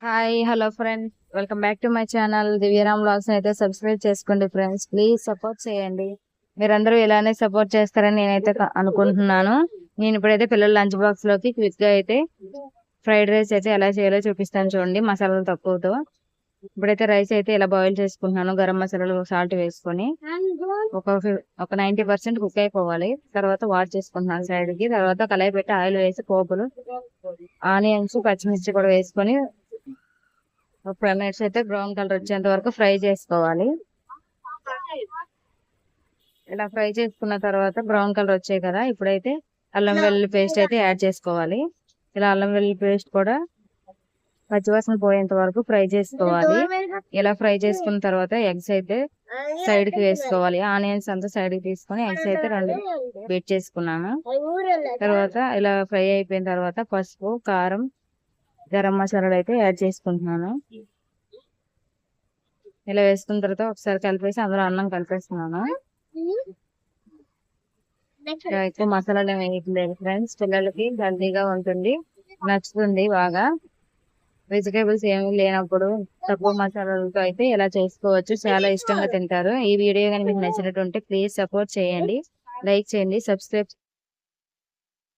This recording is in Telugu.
Hi hello friends, welcome back to my channel Divyaram vlogs అయితే సబ్స్క్రైబ్ చేసుకోండి ఫ్రెండ్స్. ప్లీజ్ సపోర్ట్ చేయండి. మీరందరూ ఇలానే సపోర్ట్ చేస్తారని నేనైతే అనుకుంటున్నాను. నేను ఇప్పుడైతే పిల్లల లంచ్ బాక్స్ లోకి క్విక్ గా అయితే ఫ్రైడ్ రైస్ అయితే ఎలా చేయాలో చూపిస్తాను చూడండి, మసాలాలు తక్కువతో. ఇప్పుడైతే రైస్ అయితే ఇలా బాయిల్ చేసుకుంటున్నాను, గరం మసాలాలు సాల్ట్ వేసుకొని. ఒక ఒక 90% కుక్ అయిపోవాలి. తర్వాత వాష్ చేసుకుంటున్నాను సైడ్ కి. తర్వాత కళాయి పెట్టి ఆయిల్ వేసి పోపులు, ఆనియన్స్, పచ్చిమిర్చి కూడా వేసుకొని 5 మినిట్స్ అయితే బ్రౌన్ కలర్ వచ్చేంత వరకు ఫ్రై చేసుకోవాలి. ఇలా ఫ్రై చేసుకున్న తర్వాత బ్రౌన్ కలర్ వచ్చాయి కదా, ఇప్పుడైతే అల్లం వెల్లుల్లి పేస్ట్ అయితే యాడ్ చేసుకోవాలి. ఇలా అల్లం వెల్లుల్లి పేస్ట్ కూడా పచ్చివాసన పోయేంత వరకు ఫ్రై చేసుకోవాలి. ఇలా ఫ్రై చేసుకున్న తర్వాత ఎగ్స్ అయితే సైడ్ కి వేసుకోవాలి. ఆనియన్స్ అంతా సైడ్ కి తీసుకొని ఎగ్స్ అయితే 2 బీట్ చేసుకున్నాను. తర్వాత ఇలా ఫ్రై అయిపోయిన తర్వాత పసుపు, కారం, గరం మసాలాలు అయితే యాడ్ చేసుకుంటున్నాను. ఇలా వేసుకున్న తర్వాత ఒకసారి కలిపేసి అందులో అన్నం కలిపేస్తున్నాను. ఎక్కువ మసాలాలు ఏమి వేయట్లేదు ఫ్రెండ్స్, పిల్లలకి హెల్తీగా ఉంటుంది, నచ్చుతుంది బాగా. వెజిటేబుల్స్ ఏమి లేనప్పుడు తక్కువ మసాలాలతో అయితే ఇలా చేసుకోవచ్చు, చాలా ఇష్టంగా తింటారు. ఈ వీడియో కానీ మీకు నచ్చినట్టుంటే ప్లీజ్ సపోర్ట్ చేయండి, లైక్ చేయండి, సబ్స్క్రైబ్